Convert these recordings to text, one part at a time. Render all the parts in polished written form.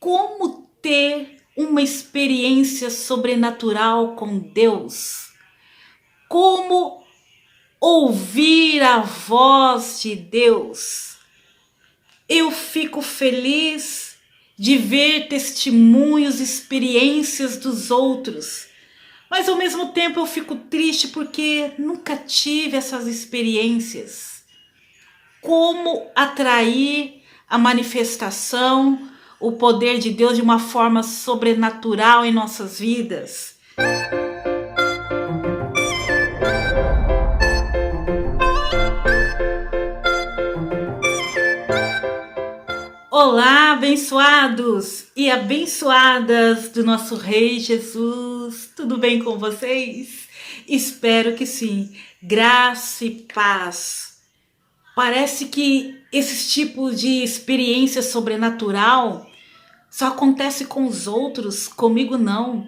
Como ter uma experiência sobrenatural com Deus? Como ouvir a voz de Deus? Eu fico feliz de ver testemunhos, experiências dos outros, mas ao mesmo tempo eu fico triste porque nunca tive essas experiências. Como atrair a manifestação, o poder de Deus de uma forma sobrenatural em nossas vidas? Olá, abençoados e abençoadas do nosso Rei Jesus, tudo bem com vocês? Espero que sim, graça e paz. Parece que esses tipos de experiência sobrenatural só acontece com os outros, comigo não.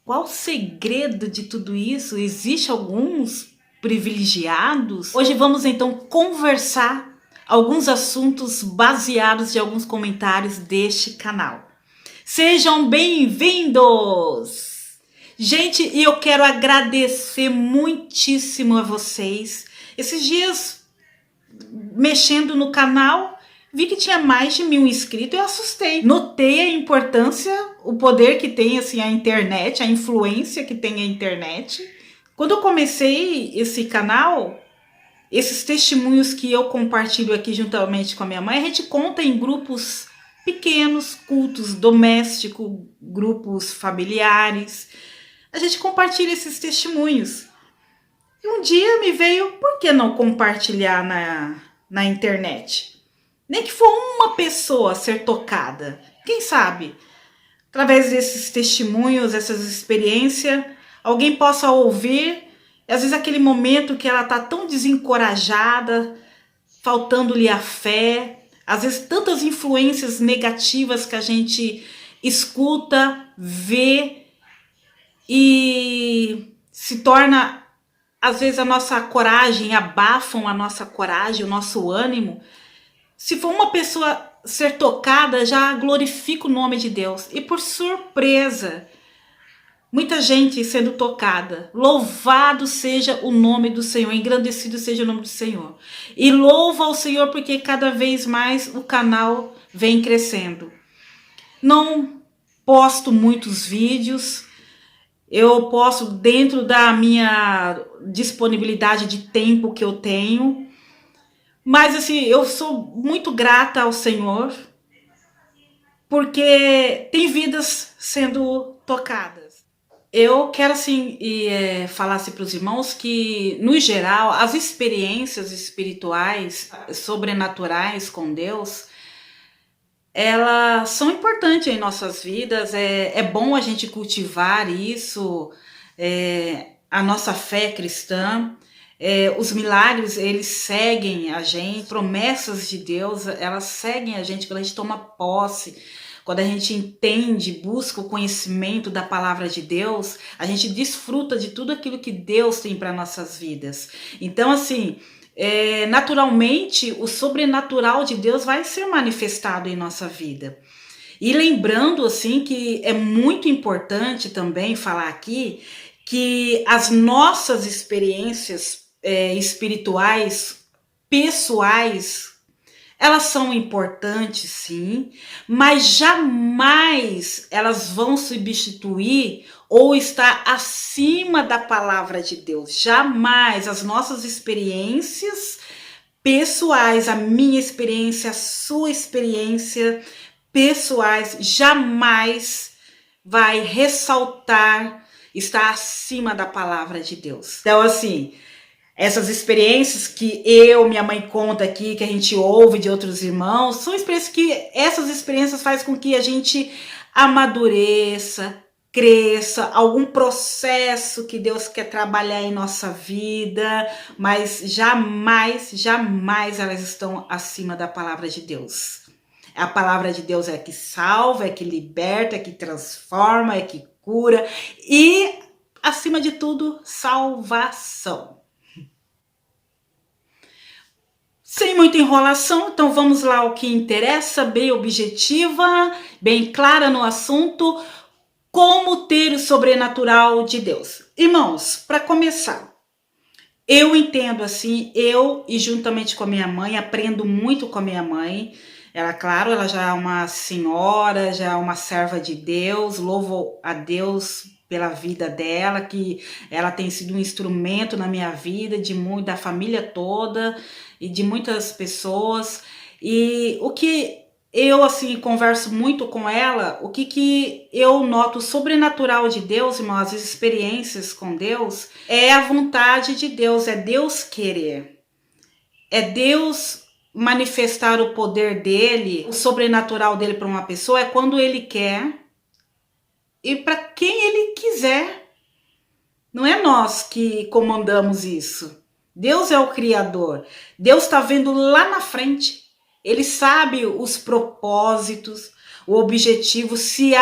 Qual o segredo de tudo isso? Existe alguns privilegiados? Hoje vamos então conversar alguns assuntos baseados em alguns comentários deste canal. Sejam bem-vindos! Gente, e eu quero agradecer muitíssimo a vocês. Esses dias, mexendo no canal, vi que tinha mais de 1000 inscritos e eu assustei. Notei a importância, o poder que tem assim, a internet, a influência que tem a internet. Quando eu comecei esse canal, esses testemunhos que eu compartilho aqui juntamente com a minha mãe, a gente conta em grupos pequenos, cultos domésticos, grupos familiares. A gente compartilha esses testemunhos. E um dia me veio, por que não compartilhar na internet? Nem que for uma pessoa ser tocada. Quem sabe, através desses testemunhos, essas experiências, alguém possa ouvir. E às vezes aquele momento que ela está tão desencorajada, faltando-lhe a fé, às vezes tantas influências negativas que a gente escuta, vê e se torna, às vezes a nossa coragem, abafam a nossa coragem, o nosso ânimo. Se for uma pessoa ser tocada, já glorifica o nome de Deus. E por surpresa, muita gente sendo tocada. Louvado seja o nome do Senhor, engrandecido seja o nome do Senhor. E louva ao Senhor porque cada vez mais o canal vem crescendo. Não posto muitos vídeos, eu posto dentro da minha disponibilidade de tempo que eu tenho. Mas assim, eu sou muito grata ao Senhor porque tem vidas sendo tocadas. Eu quero assim falar assim, para os irmãos que, no geral, as experiências espirituais, sobrenaturais com Deus, elas são importantes em nossas vidas. É bom a gente cultivar isso, a nossa fé cristã. Os milagres, eles seguem a gente, promessas de Deus, elas seguem a gente quando a gente toma posse. Quando a gente entende, busca o conhecimento da palavra de Deus, a gente desfruta de tudo aquilo que Deus tem para nossas vidas. Então, assim, naturalmente, o sobrenatural de Deus vai ser manifestado em nossa vida. E lembrando, assim, que é muito importante também falar aqui que as nossas experiências espirituais, pessoais, elas são importantes, sim, mas jamais elas vão substituir ou estar acima da palavra de Deus. Jamais. As nossas experiências pessoais, a minha experiência, a sua experiência pessoais, jamais vai ressaltar, estar acima da palavra de Deus. Então, assim, essas experiências que minha mãe conta aqui, que a gente ouve de outros irmãos, são experiências que essas experiências fazem com que a gente amadureça, cresça, algum processo que Deus quer trabalhar em nossa vida, mas jamais, jamais elas estão acima da palavra de Deus. A palavra de Deus é que salva, é que liberta, é que transforma, é que cura e, acima de tudo, salvação. Sem Sem muita enrolação, então vamos lá ao que interessa, bem objetiva, bem clara no assunto, como ter o sobrenatural de Deus. Irmãos, para começar, eu entendo assim, eu e juntamente com a minha mãe, aprendo muito com a minha mãe. Ela, claro, ela já é uma senhora, já é uma serva de Deus, louvo a Deus pela vida dela, que ela tem sido um instrumento na minha vida, da família toda e de muitas pessoas. E o que eu, assim, converso muito com ela, o que eu noto sobrenatural de Deus, irmão, as experiências com Deus, é a vontade de Deus, é Deus querer. É Deus manifestar o poder dele, o sobrenatural dele para uma pessoa, é quando ele quer e para quem ele quiser. Não é nós que comandamos isso. Deus é o Criador. Deus está vendo lá na frente. Ele sabe os propósitos, o objetivo, se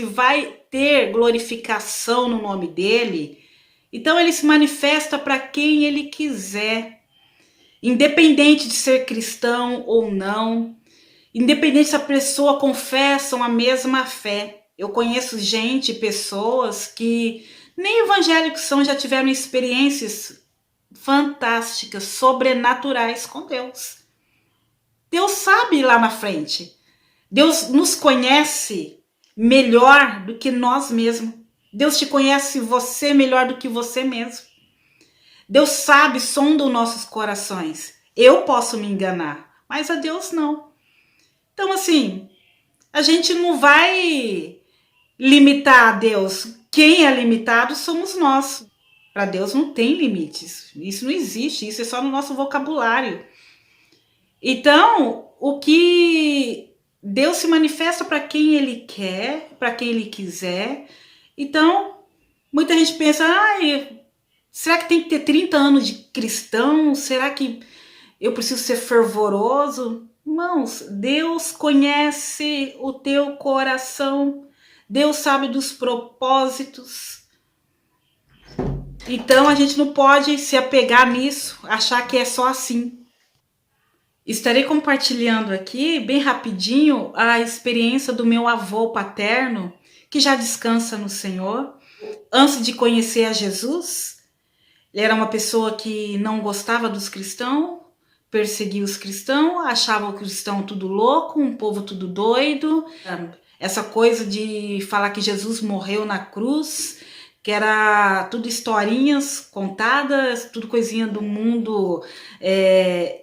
vai ter glorificação no nome dele. Então ele se manifesta para quem ele quiser. Independente de ser cristão ou não, independente se a pessoa confessam a mesma fé. Eu conheço pessoas que nem evangélicos são, já tiveram experiências fantásticas, sobrenaturais com Deus. Deus sabe lá na frente. Deus nos conhece melhor do que nós mesmos. Deus te conhece você melhor do que você mesmo. Deus sabe, sonda os nossos corações. Eu posso me enganar, mas a Deus não. Então, assim, a gente não vai limitar a Deus. Quem é limitado somos nós. Para Deus não tem limites. Isso não existe, isso é só no nosso vocabulário. Então, o que Deus se manifesta para quem Ele quer, para quem Ele quiser. Então, muita gente pensa, será que tem que ter 30 anos de cristão? Será que eu preciso ser fervoroso? Irmãos, Deus conhece o teu coração. Deus sabe dos propósitos. Então a gente não pode se apegar nisso, achar que é só assim. Estarei compartilhando aqui, bem rapidinho, a experiência do meu avô paterno, que já descansa no Senhor. Antes de conhecer a Jesus, ele era uma pessoa que não gostava dos cristãos, perseguia os cristãos, achava o cristão tudo louco, um povo tudo doido. Essa coisa de falar que Jesus morreu na cruz, que era tudo historinhas contadas, tudo coisinha do mundo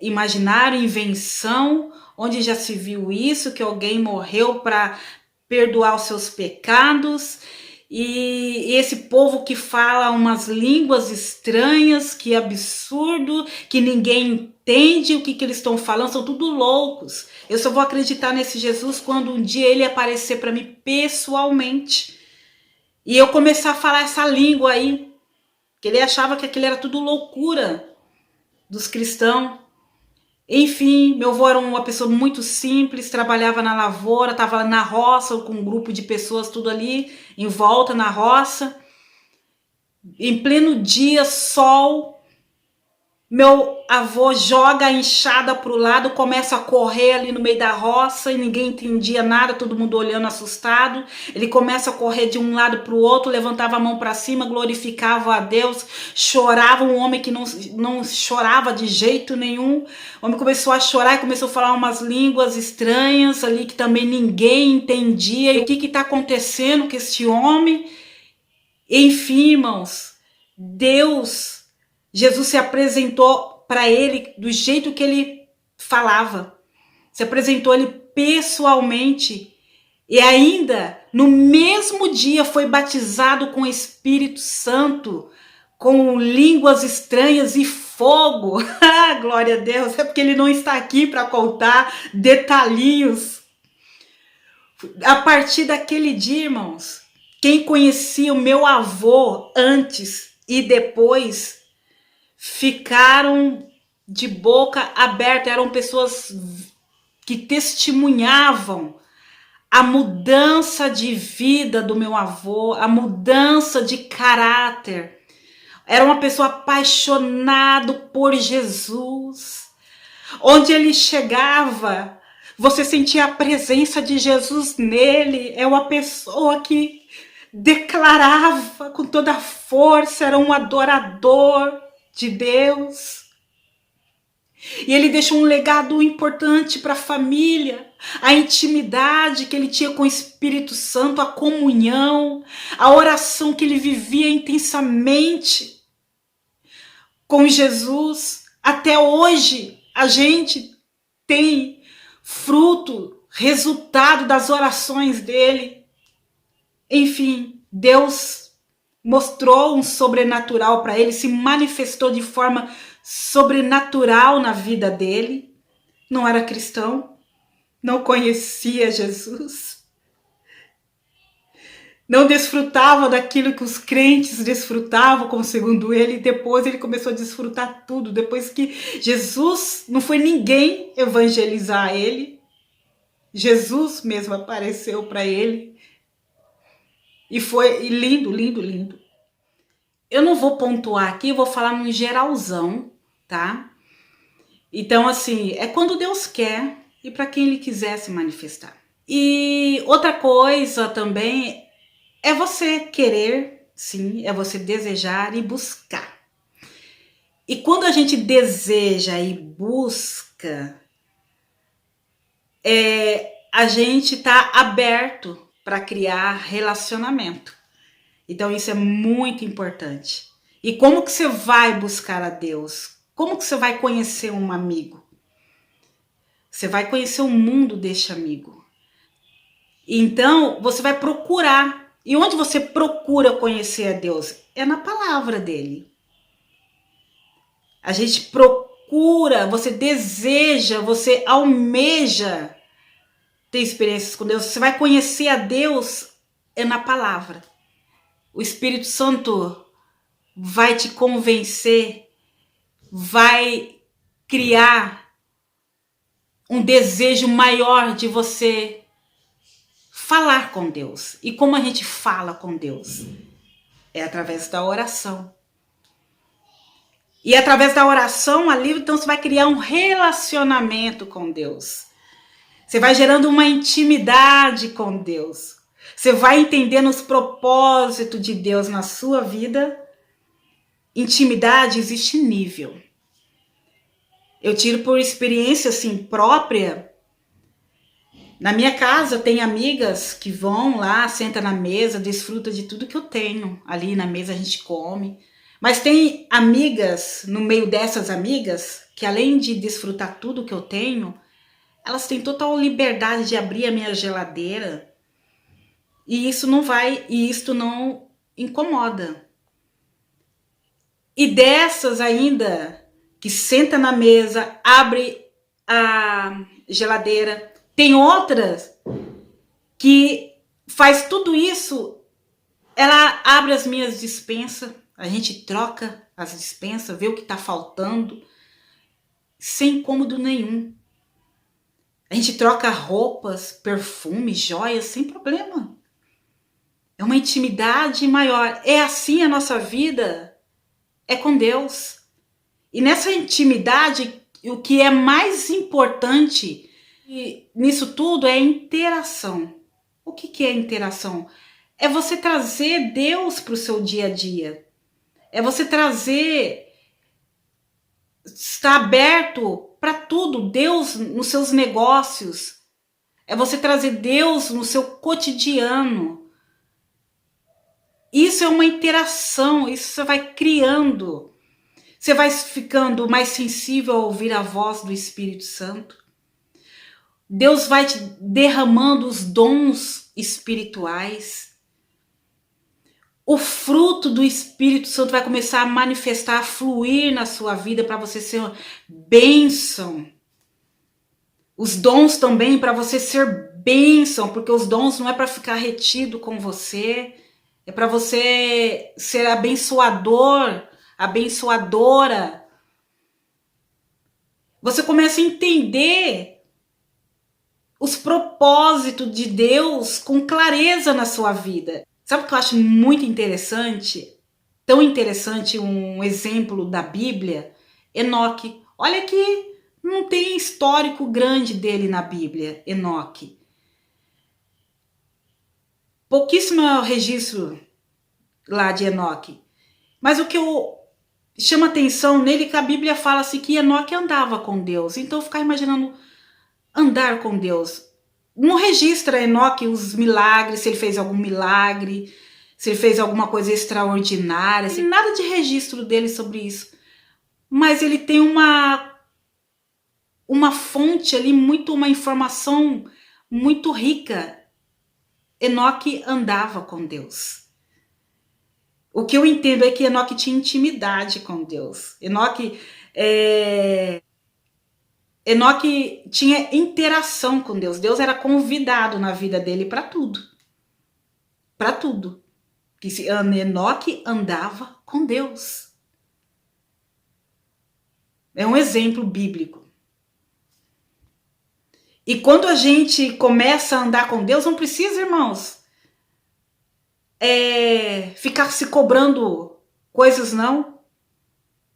imaginário, invenção, onde já se viu isso, que alguém morreu para perdoar os seus pecados. E esse povo que fala umas línguas estranhas, que absurdo, que ninguém entende o que eles estão falando, são tudo loucos. Eu só vou acreditar nesse Jesus quando um dia ele aparecer para mim pessoalmente. E eu começar a falar essa língua aí, que ele achava que aquilo era tudo loucura dos cristãos. Enfim, meu avô era uma pessoa muito simples, trabalhava na lavoura, estava na roça com um grupo de pessoas tudo ali em volta na roça. Em pleno dia, sol, meu avô joga a enxada para o lado, começa a correr ali no meio da roça e ninguém entendia nada, todo mundo olhando assustado. Ele começa a correr de um lado para o outro, levantava a mão para cima, glorificava a Deus, chorava, um homem que não chorava de jeito nenhum. O homem começou a chorar e começou a falar umas línguas estranhas ali que também ninguém entendia. E o que está acontecendo com esse homem? Enfim, irmãos, Jesus se apresentou para ele do jeito que ele falava. Se apresentou ele pessoalmente. E ainda, no mesmo dia, foi batizado com o Espírito Santo, com línguas estranhas e fogo. Glória a Deus, é porque ele não está aqui para contar detalhinhos. A partir daquele dia, irmãos, quem conhecia o meu avô antes e depois ficaram de boca aberta, eram pessoas que testemunhavam a mudança de vida do meu avô, a mudança de caráter. Era uma pessoa apaixonada por Jesus, Onde ele chegava, você sentia a presença de Jesus nele. É uma pessoa que declarava com toda a força, era um adorador de Deus. E ele deixou um legado importante para a família, a intimidade que ele tinha com o Espírito Santo, a comunhão, a oração que ele vivia intensamente com Jesus. Até hoje, a gente tem fruto, resultado das orações dele. Enfim, Deus mostrou um sobrenatural para ele, se manifestou de forma sobrenatural na vida dele. Não era cristão, não conhecia Jesus, não desfrutava daquilo que os crentes desfrutavam, como segundo ele. Depois ele começou a desfrutar tudo, depois que Jesus não foi ninguém evangelizar ele, Jesus mesmo apareceu para ele. E foi lindo, lindo, lindo. Eu não vou pontuar aqui, vou falar num geralzão, tá? Então, assim, é quando Deus quer e para quem Ele quiser se manifestar. E outra coisa também é você querer, sim, é você desejar e buscar. E quando a gente deseja e busca, a gente tá aberto para criar relacionamento. Então isso é muito importante. E como que você vai buscar a Deus? Como que você vai conhecer um amigo? Você vai conhecer o mundo deste amigo. Então você vai procurar. E onde você procura conhecer a Deus? É na palavra dele. A gente procura, você deseja, você almeja ter experiências com Deus. Você vai conhecer a Deus é na palavra. O Espírito Santo vai te convencer, vai criar um desejo maior de você falar com Deus. E como a gente fala com Deus? É através da oração. E através da oração ali, então você vai criar um relacionamento com Deus. Você vai gerando uma intimidade com Deus. Você vai entendendo os propósitos de Deus na sua vida. Intimidade existe nível. Eu tiro por experiência assim própria. Na minha casa tem amigas que vão lá, senta na mesa, desfruta de tudo que eu tenho. Ali na mesa a gente come. Mas tem amigas, no meio dessas amigas, que além de desfrutar tudo que eu tenho, elas têm total liberdade de abrir a minha geladeira. E isso não incomoda. E dessas ainda, que senta na mesa, abre a geladeira, tem outras que faz tudo isso, ela abre as minhas despensas, a gente troca as despensas, vê o que está faltando, sem incômodo nenhum. A gente troca roupas, perfumes, joias, sem problema. É uma intimidade maior. É assim a nossa vida, é com Deus. E nessa intimidade, o que é mais importante nisso tudo é a interação. O que é interação? É você trazer Deus para o seu dia a dia. É você estar aberto para tudo, Deus nos seus negócios. É você trazer Deus no seu cotidiano. Isso é uma interação, isso você vai criando. Você vai ficando mais sensível a ouvir a voz do Espírito Santo. Deus vai te derramando os dons espirituais. O fruto do Espírito Santo vai começar a manifestar, a fluir na sua vida para você ser uma bênção. Os dons também para você ser bênção, porque os dons não é para ficar retido com você, é para você ser abençoador, abençoadora. Você começa a entender os propósitos de Deus com clareza na sua vida. Sabe o que eu acho muito interessante? Tão interessante um exemplo da Bíblia? Enoque. Olha que Não tem histórico grande dele na Bíblia, Enoque. Pouquíssimo é o registro lá de Enoque. Mas o que eu chama atenção nele é que a Bíblia fala assim que Enoque andava com Deus. Então eu ficava imaginando andar com Deus. Não registra Enoque os milagres, se ele fez algum milagre, se ele fez alguma coisa extraordinária, assim, nada de registro dele sobre isso. Mas ele tem uma fonte ali, uma informação muito rica. Enoque andava com Deus. O que eu entendo é que Enoque tinha intimidade com Deus. Enoque tinha interação com Deus. Deus era convidado na vida dele para tudo. Para tudo. Enoque andava com Deus. É um exemplo bíblico. E quando a gente começa a andar com Deus, não precisa, irmãos, ficar se cobrando coisas, não.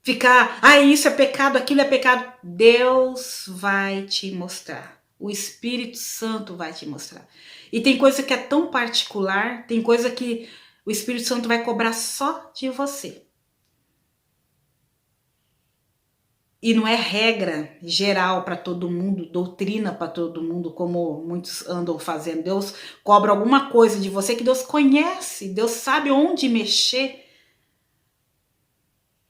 Ficar, isso é pecado, aquilo é pecado. Deus vai te mostrar. O Espírito Santo vai te mostrar. E tem coisa que é tão particular, tem coisa que o Espírito Santo vai cobrar só de você. E não é regra geral para todo mundo, doutrina para todo mundo, como muitos andam fazendo. Deus cobra alguma coisa de você que Deus conhece, Deus sabe onde mexer.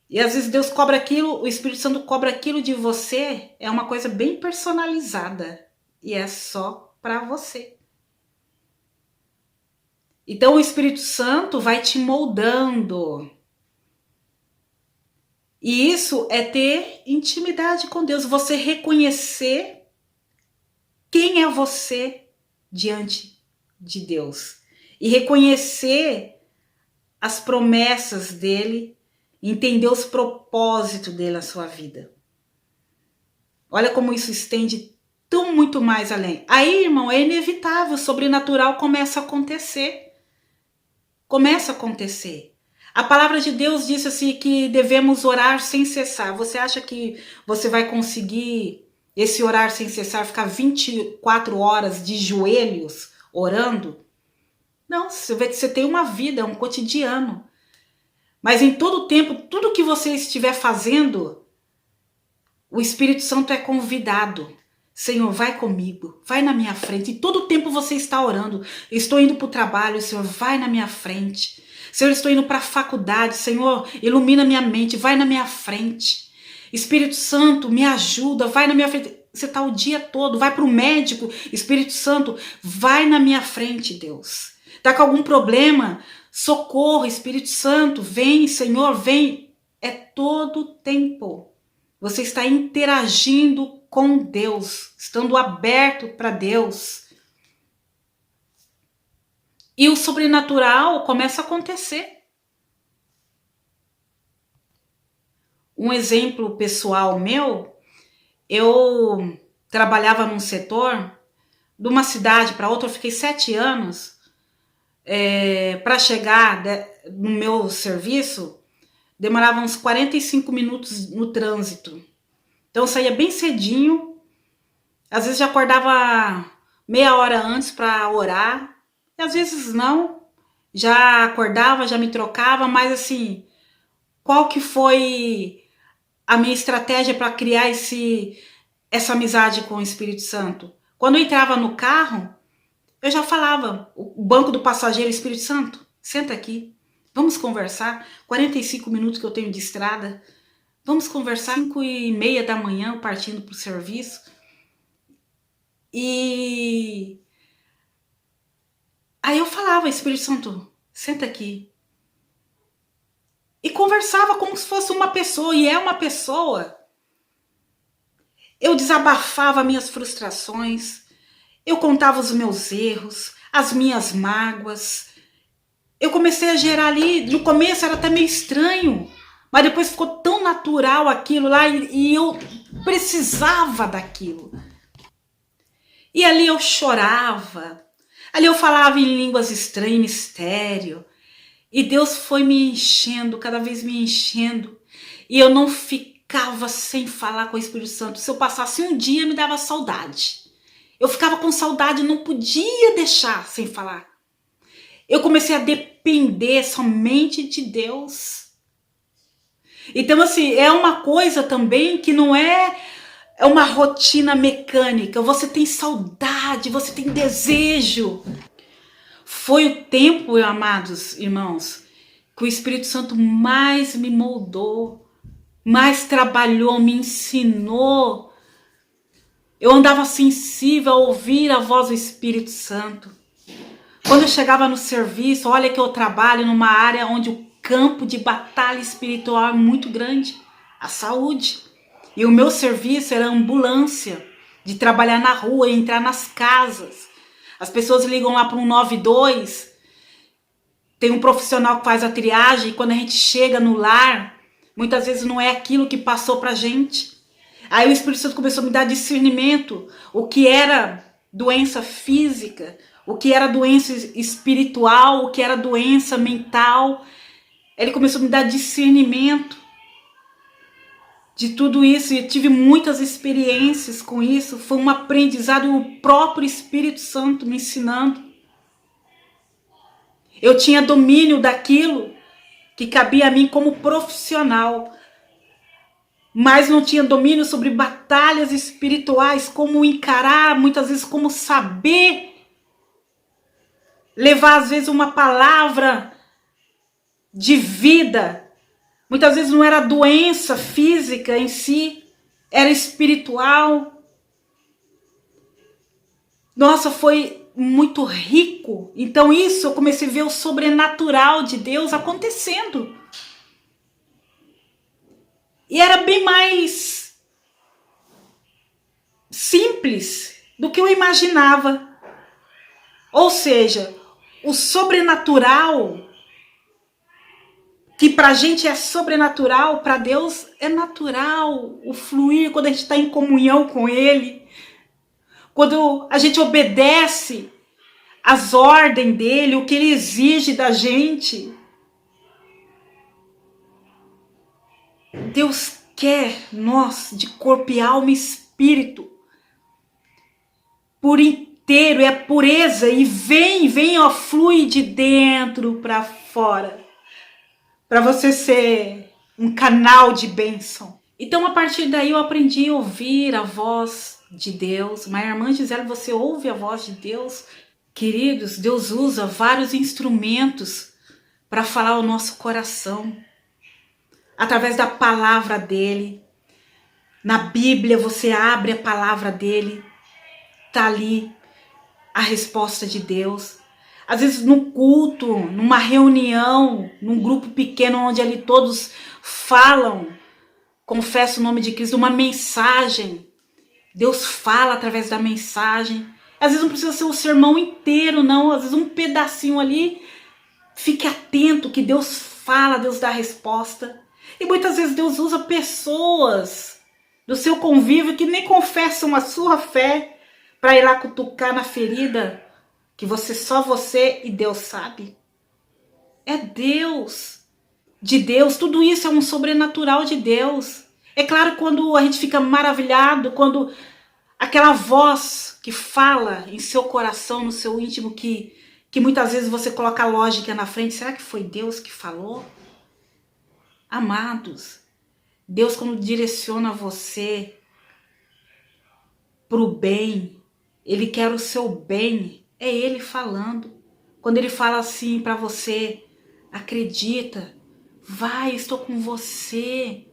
E às vezes Deus cobra aquilo, o Espírito Santo cobra aquilo de você, é uma coisa bem personalizada. E é só para você. Então o Espírito Santo vai te moldando. E isso é ter intimidade com Deus, você reconhecer quem é você diante de Deus. E reconhecer as promessas dele, entender os propósitos dele na sua vida. Olha como isso estende tão muito mais além. Aí, irmão, é inevitável, o sobrenatural começa a acontecer. Começa a acontecer. A palavra de Deus disse assim que devemos orar sem cessar. Você acha que você vai conseguir esse orar sem cessar, ficar 24 horas de joelhos orando? Não, você tem uma vida, é um cotidiano. Mas em todo o tempo, tudo que você estiver fazendo, o Espírito Santo é convidado. Senhor, vai comigo, vai na minha frente. E todo o tempo você está orando. Estou indo para o trabalho, Senhor, vai na minha frente. Senhor, estou indo para a faculdade, Senhor, ilumina minha mente, vai na minha frente. Espírito Santo, me ajuda, vai na minha frente. Você está o dia todo, vai para o médico, Espírito Santo, vai na minha frente, Deus. Está com algum problema? Socorro, Espírito Santo, vem, Senhor, vem. É todo o tempo. Você está interagindo com Deus, estando aberto para Deus. E o sobrenatural começa a acontecer. Um exemplo pessoal meu, eu trabalhava num setor, de uma cidade para outra, eu fiquei 7 anos. Para chegar no meu serviço, demorava uns 45 minutos no trânsito. Então eu saía bem cedinho, às vezes já acordava meia hora antes para orar, e às vezes não, já acordava, já me trocava, mas assim, qual que foi a minha estratégia para criar essa amizade com o Espírito Santo? Quando eu entrava no carro, eu já falava, o banco do passageiro, Espírito Santo, senta aqui, vamos conversar, 45 minutos que eu tenho de estrada, vamos conversar, 5h30 da manhã, partindo para o serviço. E aí eu falava, Espírito Santo, senta aqui. E conversava como se fosse uma pessoa, e é uma pessoa. Eu desabafava minhas frustrações, eu contava os meus erros, as minhas mágoas. Eu comecei a gerar ali, no começo era até meio estranho, mas depois ficou tão natural aquilo lá e eu precisava daquilo. E ali eu chorava, ali eu falava em línguas estranhas, mistério. E Deus foi me enchendo, cada vez me enchendo. E eu não ficava sem falar com o Espírito Santo. Se eu passasse um dia, me dava saudade. Eu ficava com saudade, não podia deixar sem falar. Eu comecei a depender somente de Deus. Então, assim, é uma coisa também que não é uma rotina mecânica. Você tem saudade, você tem desejo. Foi o tempo, amados irmãos, que o Espírito Santo mais me moldou, mais trabalhou, me ensinou. Eu andava sensível a ouvir a voz do Espírito Santo. Quando eu chegava no serviço, olha que eu trabalho numa área onde o campo de batalha espiritual é muito grande, a saúde. E o meu serviço era ambulância, de trabalhar na rua, entrar nas casas. As pessoas ligam lá para um 92, tem um profissional que faz a triagem, e quando a gente chega no lar, muitas vezes não é aquilo que passou pra gente. Aí o Espírito Santo começou a me dar discernimento, o que era doença física, o que era doença espiritual, o que era doença mental. Ele começou a me dar discernimento de tudo isso, e eu tive muitas experiências com isso. Foi um aprendizado, o próprio Espírito Santo me ensinando. Eu tinha domínio daquilo que cabia a mim como profissional, mas não tinha domínio sobre batalhas espirituais, como encarar, muitas vezes como saber levar às vezes uma palavra de vida. Muitas vezes não era doença física em si, era espiritual. Nossa, foi muito rico. Então isso eu comecei a ver o sobrenatural de Deus acontecendo. E era bem mais simples do que eu imaginava. Ou seja, o sobrenatural, que pra gente é sobrenatural, pra Deus é natural. O fluir quando a gente está em comunhão com Ele, quando a gente obedece às ordens dEle, o que Ele exige da gente. Deus quer nós de corpo e alma e espírito por inteiro, é a pureza, e vem, ó, flui de dentro para fora, para você ser um canal de bênção. Então a partir daí eu aprendi a ouvir a voz de Deus. Mas irmã Gisele, você ouve a voz de Deus? Queridos, Deus usa vários instrumentos para falar ao nosso coração. Através da palavra dele. Na Bíblia você abre a palavra dele, tá ali a resposta de Deus. Às vezes no culto, numa reunião, num grupo pequeno onde ali todos falam, confessa o nome de Cristo, uma mensagem. Deus fala através da mensagem. Às vezes não precisa ser o sermão inteiro, não. Às vezes um pedacinho ali. Fique atento que Deus fala, Deus dá a resposta. E muitas vezes Deus usa pessoas do seu convívio que nem confessam a sua fé para ir lá cutucar na ferida que só você e Deus sabe. É Deus. De Deus. Tudo isso é um sobrenatural de Deus. É claro, quando a gente fica maravilhado, quando aquela voz que fala em seu coração, no seu íntimo, que muitas vezes você coloca a lógica na frente. Será que foi Deus que falou? Amados, Deus quando direciona você para o bem, Ele quer o seu bem, é Ele falando. Quando Ele fala assim para você, acredita, vai, estou com você,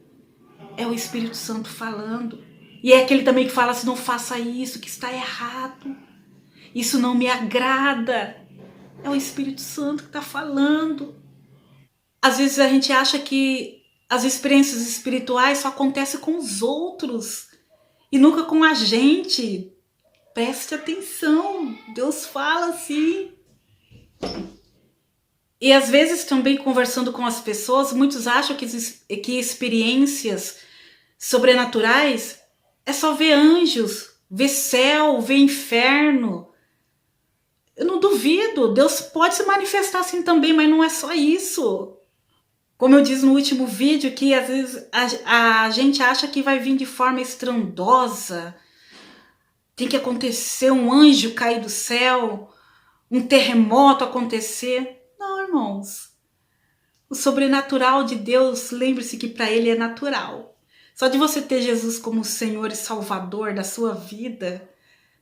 é o Espírito Santo falando. E é aquele também que fala assim, não faça isso, que está errado, isso não me agrada, é o Espírito Santo que está falando. Às vezes a gente acha que as experiências espirituais só acontecem com os outros e nunca com a gente. Preste atenção, Deus fala assim. E às vezes também conversando com as pessoas, muitos acham que experiências sobrenaturais é só ver anjos, ver céu, ver inferno. Eu não duvido, Deus pode se manifestar assim também, mas não é só isso. Como eu disse no último vídeo, que às vezes a gente acha que vai vir de forma estrondosa, tem que acontecer um anjo cair do céu, um terremoto acontecer. Não, irmãos. O sobrenatural de Deus, lembre-se que para ele é natural. Só de você ter Jesus como Senhor e Salvador da sua vida,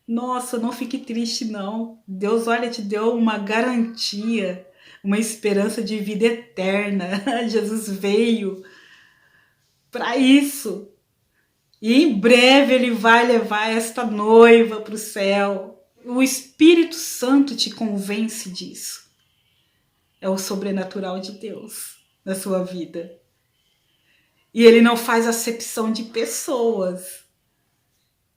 nossa, não fique triste não. Deus, olha, te deu uma garantia, uma esperança de vida eterna. Jesus veio para isso. E em breve ele vai levar esta noiva para o céu. O Espírito Santo te convence disso. É o sobrenatural de Deus na sua vida. E ele não faz acepção de pessoas.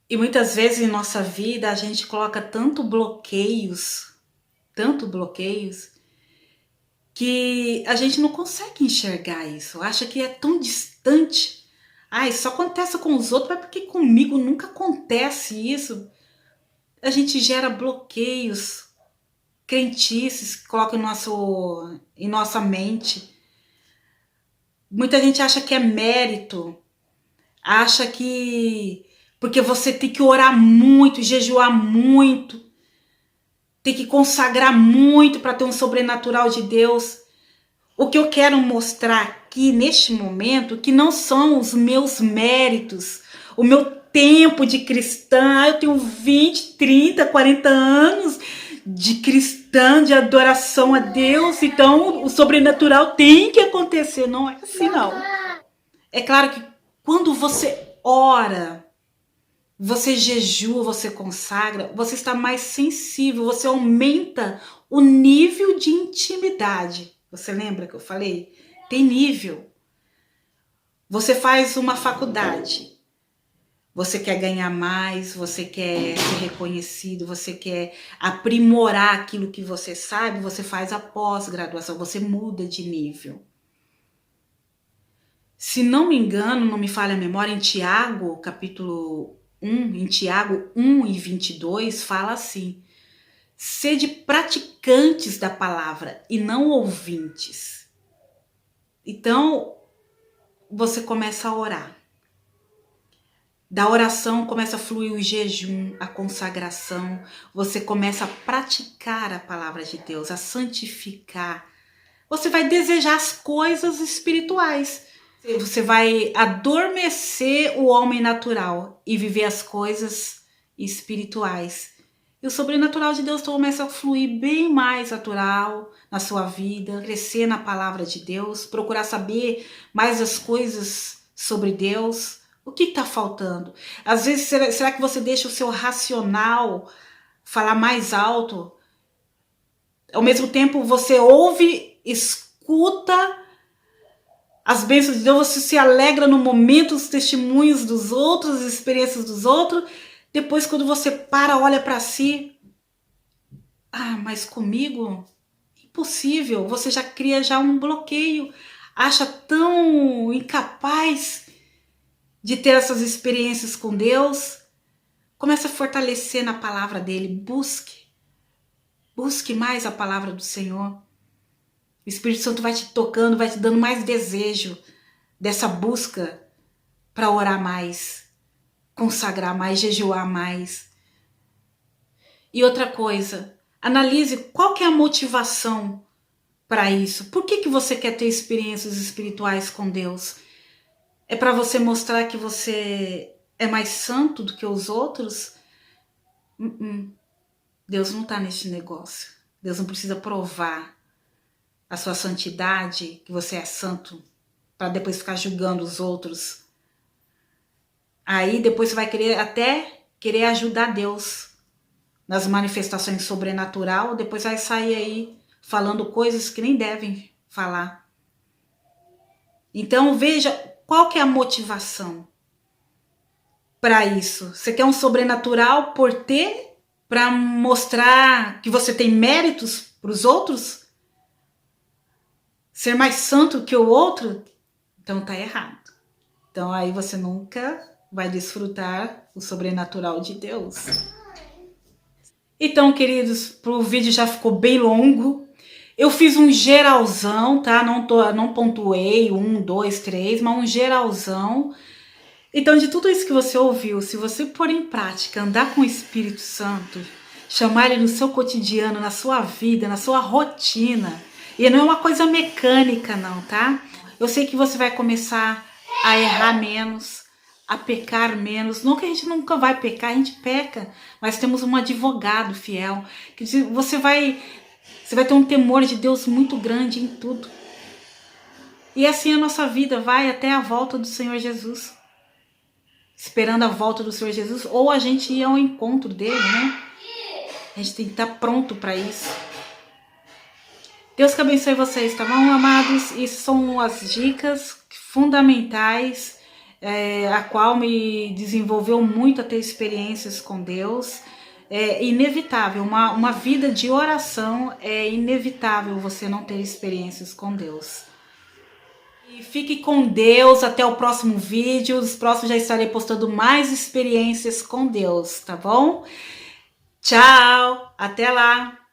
E muitas vezes em nossa vida a gente coloca tanto bloqueios, que a gente não consegue enxergar isso. Acha que é tão distante. Ah, isso acontece com os outros, mas porque comigo nunca acontece isso? A gente gera bloqueios, crentices que coloca em nossa mente. Muita gente acha que é mérito, acha que porque você tem que orar muito, jejuar muito, tem que consagrar muito para ter um sobrenatural de Deus. O que eu quero mostrar aqui neste momento, que não são os meus méritos, o meu tempo de cristã, eu tenho 20, 30, 40 anos de cristã, de adoração a Deus, então o sobrenatural tem que acontecer, não é assim não. É claro que quando você ora, você jejua, você consagra, você está mais sensível, você aumenta o nível de intimidade. Você lembra que eu falei? Tem nível. Você faz uma faculdade. Você quer ganhar mais, você quer ser reconhecido, você quer aprimorar aquilo que você sabe, você faz a pós-graduação, você muda de nível. Se não me engano, não me falha a memória, em Tiago, capítulo 1, em Tiago 1 e 22, fala assim: sede praticantes da palavra e não ouvintes. Então, você começa a orar. Da oração começa a fluir o jejum, a consagração. Você começa a praticar a palavra de Deus, a santificar. Você vai desejar as coisas espirituais. Você vai adormecer o homem natural e viver as coisas espirituais. E o sobrenatural de Deus começa a fluir bem mais natural na sua vida, crescer na palavra de Deus, procurar saber mais as coisas sobre Deus. O que está faltando? Às vezes, será que você deixa o seu racional falar mais alto? Ao mesmo tempo, você ouve, escuta as bênçãos de Deus, você se alegra no momento, os testemunhos dos outros, as experiências dos outros. Depois, quando você para, olha para si, mas comigo? Impossível. Você já cria um bloqueio, acha tão incapaz de ter essas experiências com Deus. Começa a fortalecer na palavra dele, busque mais a palavra do Senhor. O Espírito Santo vai te tocando, vai te dando mais desejo dessa busca para orar mais, consagrar mais, jejuar mais. E outra coisa, analise qual que é a motivação para isso. Por que você quer ter experiências espirituais com Deus? É para você mostrar que você é mais santo do que os outros? Deus não está nesse negócio. Deus não precisa provar a sua santidade, que você é santo, para depois ficar julgando os outros. Aí depois você vai querer ajudar Deus nas manifestações sobrenatural, depois vai sair aí falando coisas que nem devem falar. Então veja qual que é a motivação para isso. Você quer um sobrenatural por ter, para mostrar que você tem méritos para os outros? Ser mais santo que o outro? Então tá errado. Então aí você nunca vai desfrutar o sobrenatural de Deus. Então, queridos, o vídeo já ficou bem longo. Eu fiz um geralzão, tá? Não pontuei 1, 2, 3, mas um geralzão. Então, de tudo isso que você ouviu, se você pôr em prática, andar com o Espírito Santo, chamar ele no seu cotidiano, na sua vida, na sua rotina, e não é uma coisa mecânica, não, tá? Eu sei que você vai começar a errar menos, a pecar menos. Não que a gente nunca vai pecar, a gente peca, mas temos um advogado fiel, que você vai ter um temor de Deus muito grande em tudo. E assim a nossa vida vai até a volta do Senhor Jesus. Esperando a volta do Senhor Jesus, ou a gente ir ao encontro dele, né? A gente tem que estar pronto para isso. Deus que abençoe vocês, tá bom, amados? Isso são as dicas fundamentais, a qual me desenvolveu muito a ter experiências com Deus. É inevitável, uma vida de oração é inevitável você não ter experiências com Deus. E fique com Deus, até o próximo vídeo. Os próximos já estarei postando mais experiências com Deus, tá bom? Tchau, até lá!